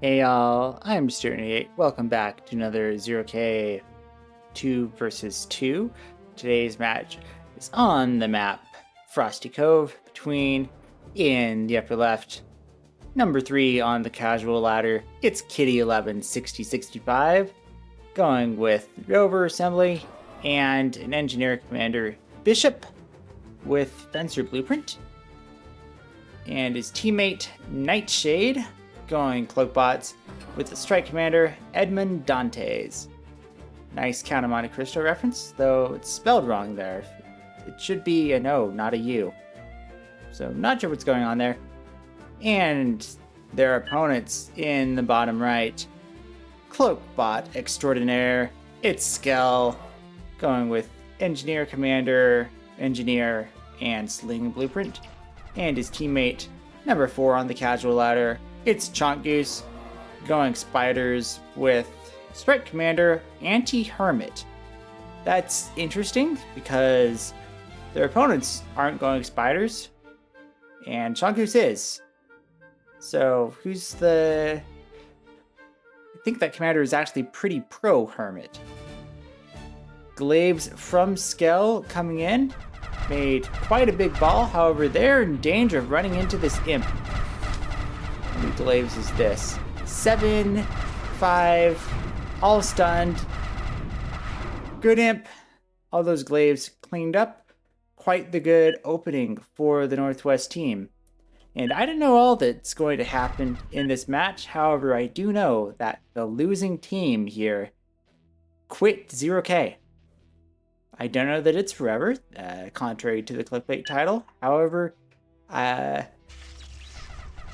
Hey y'all, I'm Stern88. Welcome back to another 0K 2 versus 2. Today's match is on the map Frosty Cove between, in the upper left, number 3 on the casual ladder. It's Kitty 116065, going with Rover Assembly and an Engineer Commander Bishop with Fencer Blueprint. And his teammate Knightshade going Cloakbots with the Strike Commander Edmund Dantes. Nice Count of Monte Cristo reference, though it's spelled wrong there. It should be an O, not a U. So not sure what's going on there. And their opponents in the bottom right, Cloakbot Extraordinaire, it's Skel, going with Engineer Commander, Engineer, and Sling Blueprint. And his teammate, number 4 on the casual ladder, it's Chonkgoose, going Spiders with Sprite Commander Anti-Hermit. That's interesting because their opponents aren't going Spiders, and Chonkgoose is. So who's the... I think that commander is actually pretty pro-Hermit. Glaives from Skel coming in. Made quite a big ball, however they're in danger of running into this imp. How many glaives is this? 7, 5, all stunned. Good imp. All those glaives cleaned up. Quite the good opening for the Northwest team. And I don't know all that's going to happen in this match, however I do know that the losing team here quit 0K. I don't know that it's forever, contrary to the clickbait title. However,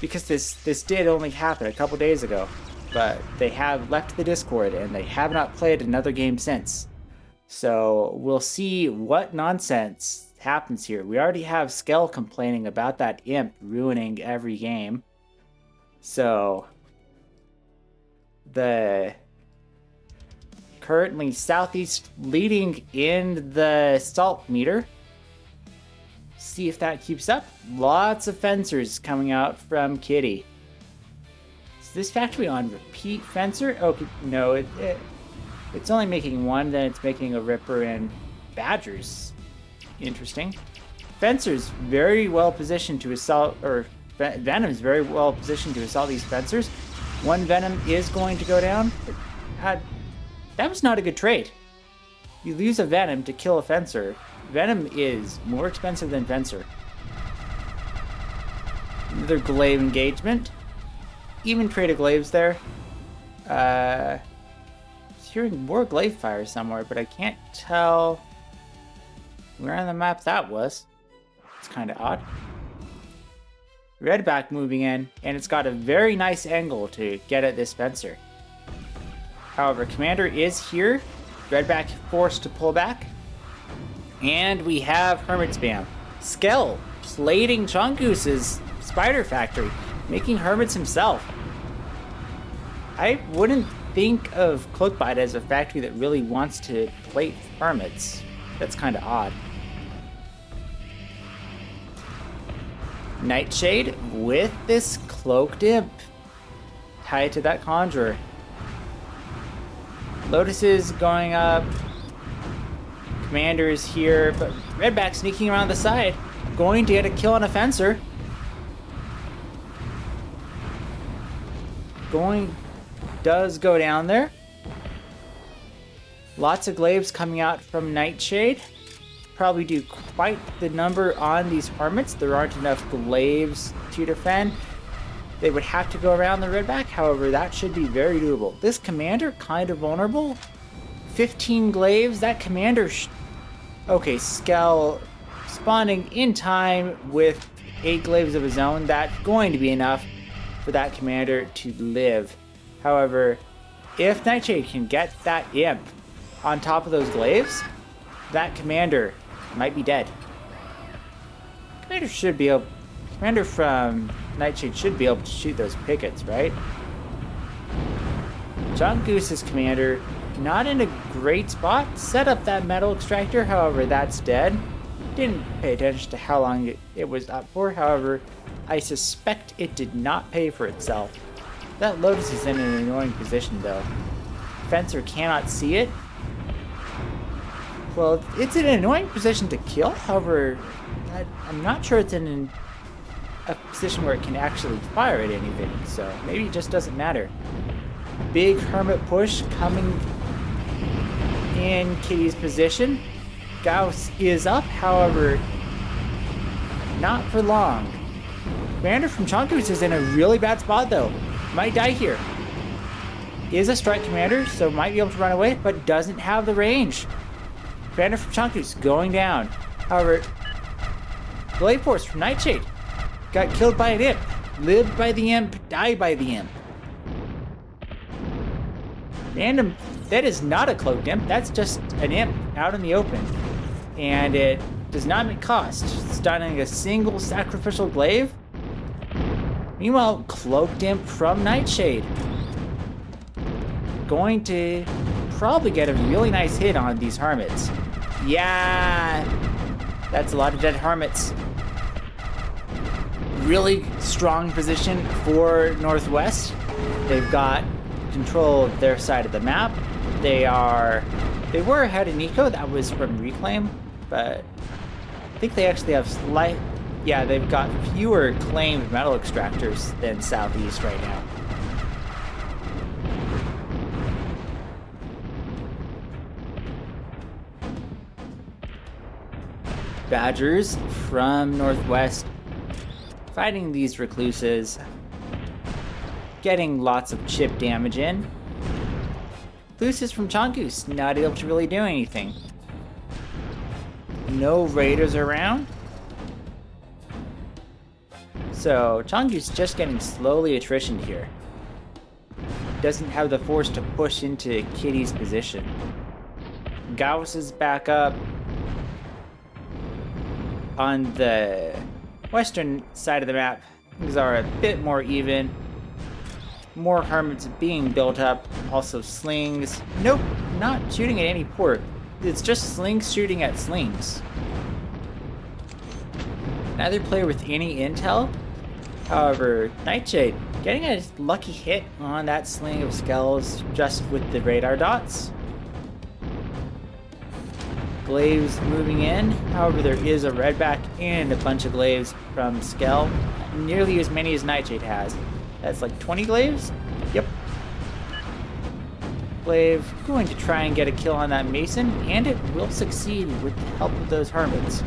because this did only happen a couple days ago, but they have left the Discord and they have not played another game since. So we'll see what nonsense happens here. We already have Skel complaining about that imp ruining every game. So the currently Southeast leading in the salt meter. See if that keeps up. Lots of fencers coming out from Kitty. Is this factory on repeat fencer? Oh, no, it's only making one, then it's making a Ripper and Badgers. Interesting. Fencer's very well positioned to assault, or Venom's very well positioned to assault these fencers. One Venom is going to go down. That was not a good trade. You lose a Venom to kill a Fencer. Venom is more expensive than Fencer. Another Glaive engagement. Even trade of Glaives there. I was hearing more Glaive fire somewhere, but I can't tell where on the map that was. It's kind of odd. Redback moving in, and it's got a very nice angle to get at this Fencer. However, Commander is here. Redback forced to pull back. And we have Hermit spam. Skel plating Chonkgoose's Spider Factory, making Hermits himself. I wouldn't think of Cloakbot as a factory that really wants to plate Hermits. That's kind of odd. Knightshade with this Cloaked Imp. Tied to that Conjurer. Lotus is going up. Commander is here, but Redback sneaking around the side. Going to get a kill on a Fencer. Does go down there. Lots of Glaives coming out from Knightshade. Probably do quite the number on these Hermits. There aren't enough Glaives to defend. They would have to go around the Redback, however, that should be very doable. This Commander, kind of vulnerable. 15 Glaives, that Commander... Okay, Skel spawning in time with 8 Glaives of his own. That's going to be enough for that Commander to live. However, if Knightshade can get that Imp on top of those Glaives, that Commander might be dead. Commander from Knightshade should be able to shoot those pickets, right? Chonkgoose's Commander, not in a great spot. Set up that metal extractor, however, that's dead. Didn't pay attention to how long it was up for, however, I suspect it did not pay for itself. That Lotus is in an annoying position, though. Fencer cannot see it. Well, it's in an annoying position to kill. However, I'm not sure it's in a position where it can actually fire at anything. So maybe it just doesn't matter. Big Hermit push coming in Kitty's position. Gauss is up, however, not for long. Commander from Chonkgoose is in a really bad spot, though. Might die here. Is a strike commander, so might be able to run away, but doesn't have the range. Commander from Chonkgoose going down. However, Blade Force from Knightshade got killed by an imp. Lived by the imp, died by the imp. Random, that is not a cloaked imp, that's just an imp out in the open. And it does not make cost, stunning a single sacrificial glaive. Meanwhile, cloaked imp from Knightshade. Going to probably get a really nice hit on these hermits. Yeah, that's a lot of dead hermits. Really strong position for Northwest. They've got control of their side of the map. They were ahead of Nico. That was from Reclaim, but I think they actually have they've got fewer claimed metal extractors than Southeast right now. Badgers from Northwest fighting these recluses, getting lots of chip damage in. Recluses from Chonkgoose not able to really do anything. No raiders around. So Chonkgoose just getting slowly attritioned here. Doesn't have the force to push into Kitty's position. Gauss is back up. On the western side of the map, things are a bit more even. More hermits being built up. Also slings. Nope, not shooting at any port. It's just slings shooting at slings. Neither player with any intel. However, Knightshade getting a lucky hit on that sling of Skels just with the radar dots. Glaives moving in. However, there is a redback and a bunch of glaives from Skel. Nearly as many as Knightshade has. That's like 20 glaives? Yep. Glaive going to try and get a kill on that Mason, and it will succeed with the help of those hermits.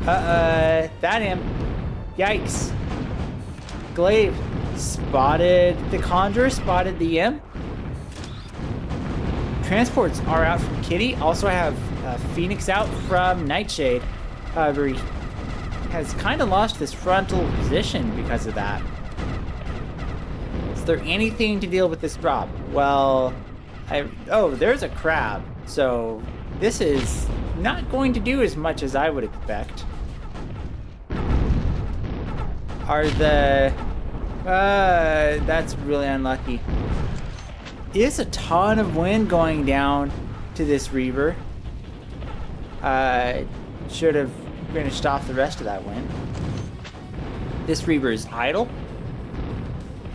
That imp. Yikes. Glaive spotted the Conjurer, spotted the imp. Transports are out from Kitty. Also, I have Phoenix out from Knightshade. However, he has kind of lost this frontal position because of that. Is there anything to deal with this drop? Well, there's a crab. So this is not going to do as much as I would expect. That's really unlucky. Is a ton of wind going down to this Reaver. Should have finished off the rest of that wind. This Reaver is idle.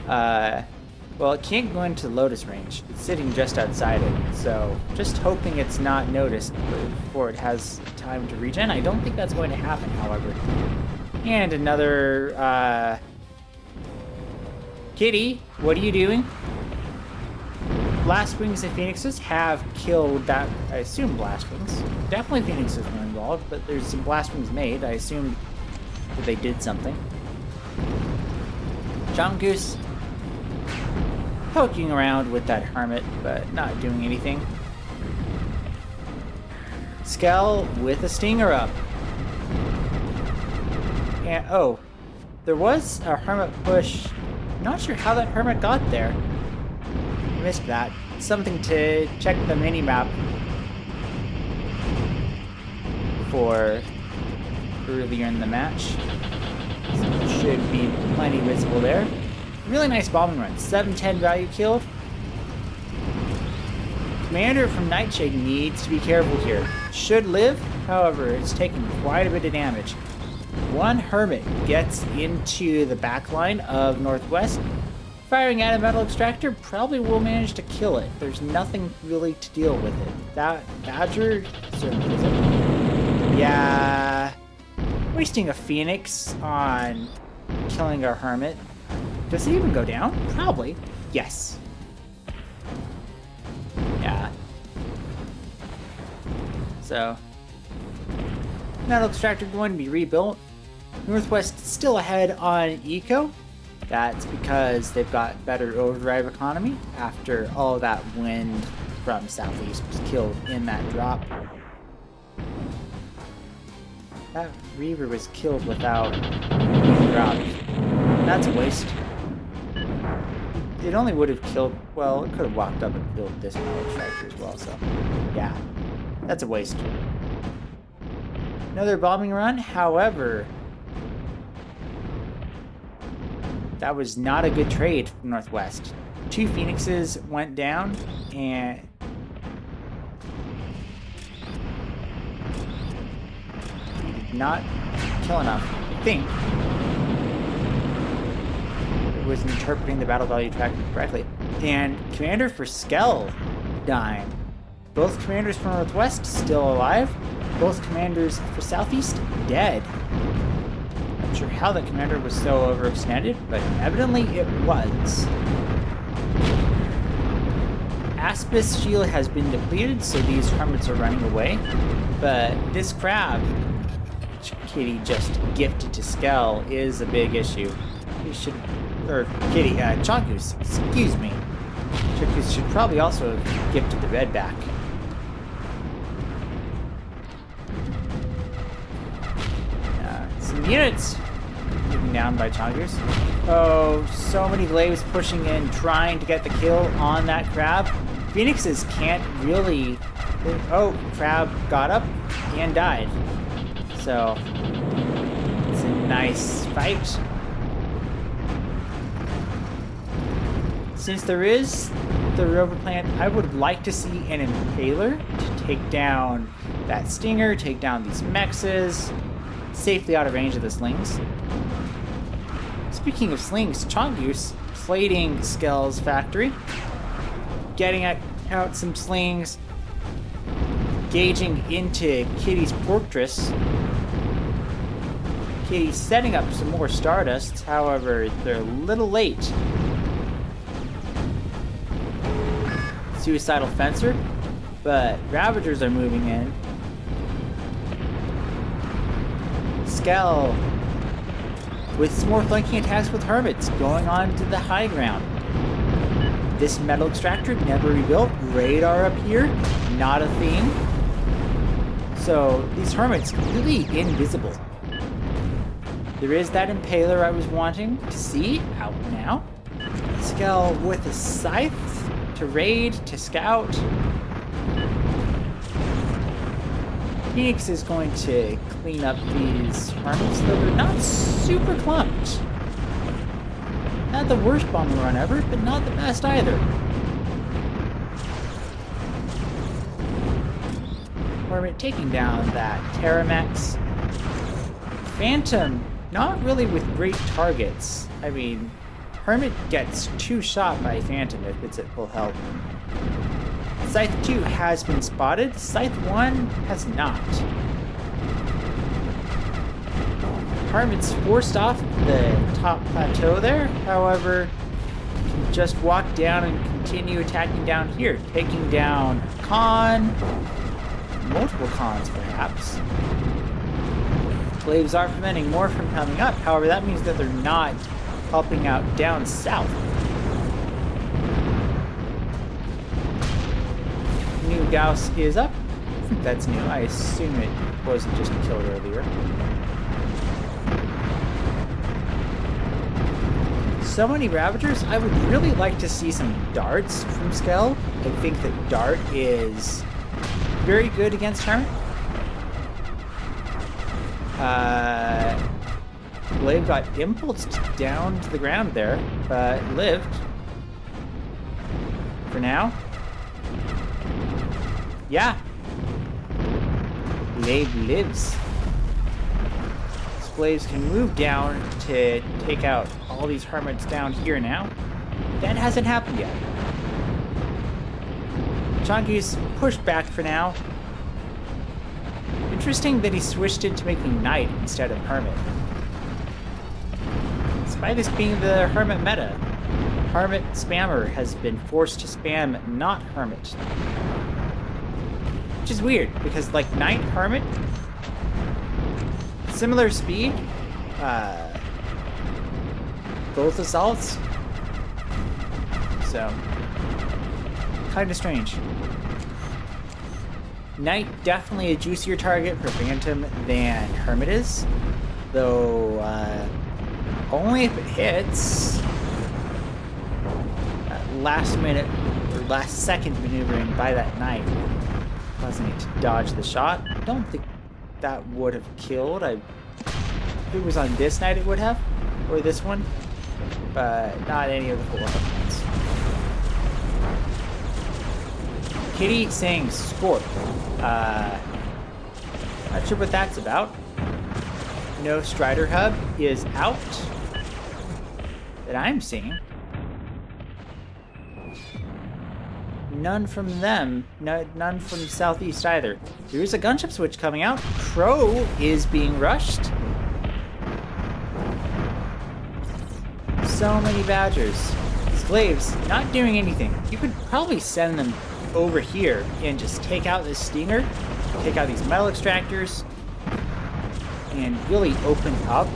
Well, it can't go into Lotus range. It's sitting just outside it, so just hoping it's not noticed before it has time to regen. I don't think that's going to happen, however. And another, Kitty, what are you doing? Blast Wings and Phoenixes have killed that, I assume Blast Wings. Definitely Phoenixes were involved, but there's some Blast Wings made. I assume that they did something. Chonkgoose poking around with that Hermit, but not doing anything. Skel with a Stinger up. And, there was a Hermit push. Not sure how that Hermit got there. Missed that. Something to check the mini-map for earlier in the match. So should be plenty visible there. Really nice bombing run. 710 value killed. Commander from Knightshade needs to be careful here. Should live, however, it's taking quite a bit of damage. One Hermit gets into the back line of Northwest. Firing at a metal extractor probably will manage to kill it. There's nothing really to deal with it. That Badger certainly isn't. Yeah. Wasting a Phoenix on killing our Hermit. Does it even go down? Probably. Yes. Yeah. So, metal extractor going to be rebuilt. Northwest still ahead on eco. That's because they've got better overdrive economy after all that wind from southeast was killed in that drop. That Reaver was killed without being dropped. That's a waste. It only would have killed, well, it could have walked up and killed this metal extractor as well, so yeah, that's a waste. Another bombing run, however, that was not a good trade from Northwest. 2 Phoenixes went down, and he did not kill enough. I think it was interpreting the battle value tracker correctly. And commander for Skel dying. Both commanders for Northwest still alive. Both commanders for Southeast dead. Not sure how the commander was so overextended, but evidently it was. Aspis shield has been depleted, so these hermits are running away. But this crab, which Kitty just gifted to Skel, is a big issue. He should, or Kitty, Chonkgoose, excuse me. Chonkgoose should probably also have gifted the red back. Some units moving down by Chonkgoose. Oh, so many glaives pushing in, trying to get the kill on that crab. Phoenixes can't really... Oh, crab got up and died. So, it's a nice fight. Since there is the rover plant, I would like to see an impaler to take down that stinger, take down these mexes, safely out of range of the slings. Speaking of slings, Chonkgoose plating Skel's factory, getting out some slings, gauging into Kitty's fortress. Kitty's setting up some more Stardusts, however, they're a little late. Suicidal Fencer, but Ravagers are moving in. Skel with some more flanking attacks with Hermits going on to the high ground. This metal extractor never rebuilt. Radar up here, not a theme. So these Hermits really invisible. There is that Impaler I was wanting to see out now. Skel with a scythe to raid, to scout. Phoenix is going to clean up these Hermits, though they're not super clumped. Not the worst bombing run ever, but not the best either. Hermit taking down that Terramex. Phantom, not really with great targets. I mean, Hermit gets 2 shot by Phantom if it's at full health. Scythe 2 has been spotted. Scythe 1 has not. Hermit's forced off the top plateau there. However, can just walk down and continue attacking down here, taking down Khan, multiple Khans perhaps. Glaives are preventing more from coming up. However, that means that they're not helping out down south. New Gauss is up. I think that's new. I assume it wasn't just killed earlier. So many Ravagers. I would really like to see some darts from Skel. I think that Dart is very good against Hermit. Glaive got impulsed down to the ground there, but lived. For now. Yeah. Glaive lives. Glaives can move down to take out all these hermits down here now. That hasn't happened yet. Chonkgoose pushed back for now. Interesting that he switched into making Knight instead of Hermit. Despite this being the Hermit meta, Hermit spammer has been forced to spam not Hermit. Which is weird, because like Knight, Hermit, similar speed, both assaults, so kind of strange. Knight definitely a juicier target for Phantom than Hermit is, though only if it hits. Last minute or last second maneuvering by that Knight causing it to dodge the shot. I don't think that would have killed. If it was on this Knight it would have, or this one, but not any of the 4 other Knights. Kitty saying Scorp. Not sure what that's about. No Strider Hub is out that I'm seeing. None from them. None from Southeast either. There's a gunship switch coming out. Crow is being rushed. So many Badgers. Slaves not doing anything. You could probably send them over here and just take out this Stinger, take out these metal extractors, and really open up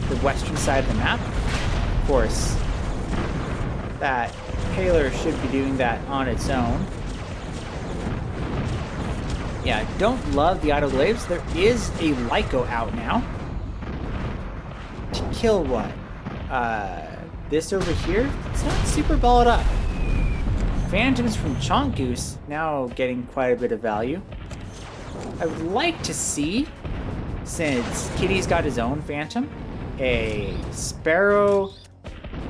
the western side of the map. Of course, that Paler should be doing that on its own. Yeah, don't love the auto glaives. There is a Lyco out now. To kill what? This over here? It's not super balled up. Phantoms from Chonkgoose now getting quite a bit of value. I would like to see, since Kitty's got his own Phantom, a Sparrow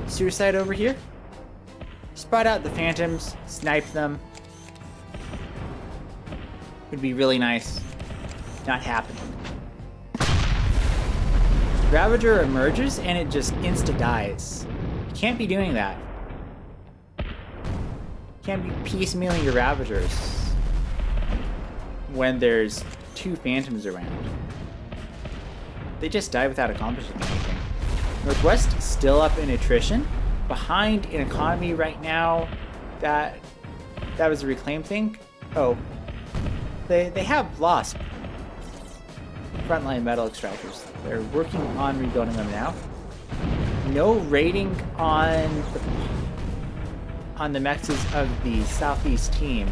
Suicide over here. Spot out the Phantoms, snipe them. Would be really nice. Not happening. Ravager emerges and it just insta-dies. Can't be doing that. Can't be piecemealing your Ravagers when there's 2 Phantoms around. They just die without accomplishing anything. Northwest still up in attrition. Behind in economy right now. That was a reclaim thing. Oh. They have lost frontline metal extractors. They're working on rebuilding them now. No rating on the mexes of the Southeast team,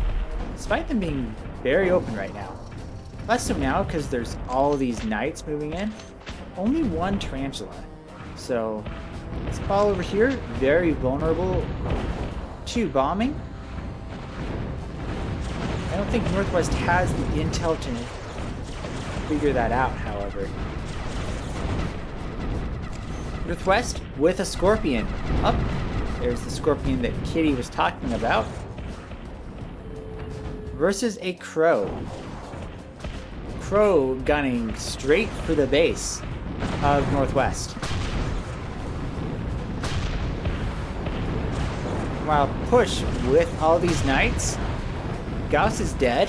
despite them being very open right now. Less so now because there's all these Knights moving in. Only 1 Tarantula. So this ball over here, very vulnerable to bombing. I don't think Northwest has the intel to figure that out, however. Northwest with a Scorpion. Up. There's the Scorpion that Kitty was talking about. Versus a Crow. Crow gunning straight for the base of Northwest. While push with all these Knights. Gauss is dead.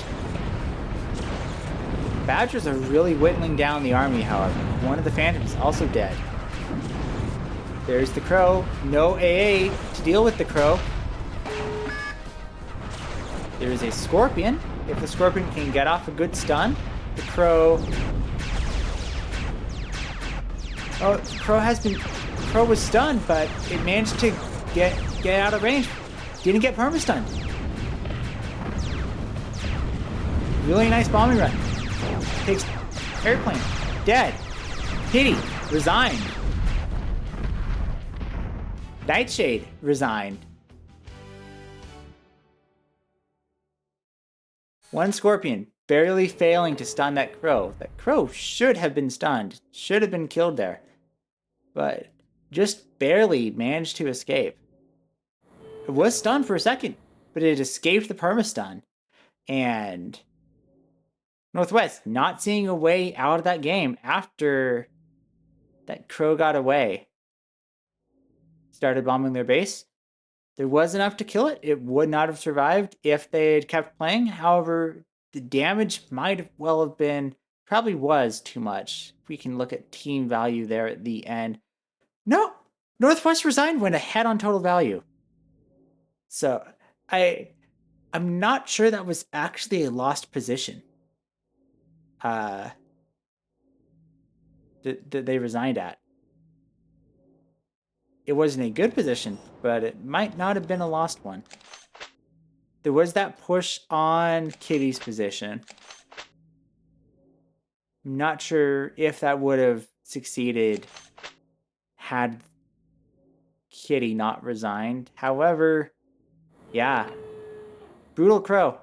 Badgers are really whittling down the army, however. One of the Phantoms also dead. There's the Crow. No AA to deal with the Crow. There is a Scorpion. If the Scorpion can get off a good stun, the Crow... Oh, Crow was stunned, but it managed to get out of range. Didn't get perma-stunned. Really nice bombing run. Takes airplane. Dead. Kitty. Resigned. Knightshade. Resigned. 1 Scorpion. Barely failing to stun that Crow. That Crow should have been stunned. Should have been killed there. But just barely managed to escape. It was stunned for a second. But it escaped the perma-stun. And... Northwest not seeing a way out of that game after that Crow got away. Started bombing their base. There was enough to kill it. It would not have survived if they had kept playing. However, the damage might well have been, probably was too much. We can look at team value there at the end. No, Northwest Resigned went ahead on total value. So I'm not sure that was actually a lost position. That they resigned at. It wasn't a good position, but it might not have been a lost one. There was that push on Kitty's position. I'm not sure if that would have succeeded had Kitty not resigned. However, yeah. Brutal Crow.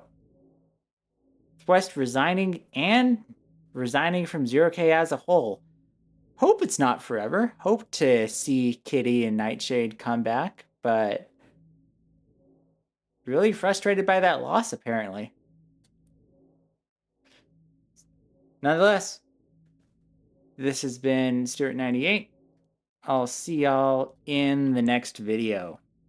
West resigning and resigning from 0K as a whole. Hope it's not forever. Hope to see Kitty and Knightshade come back, but really frustrated by that loss, apparently. Nonetheless, this has been Stuart98. I'll see y'all in the next video.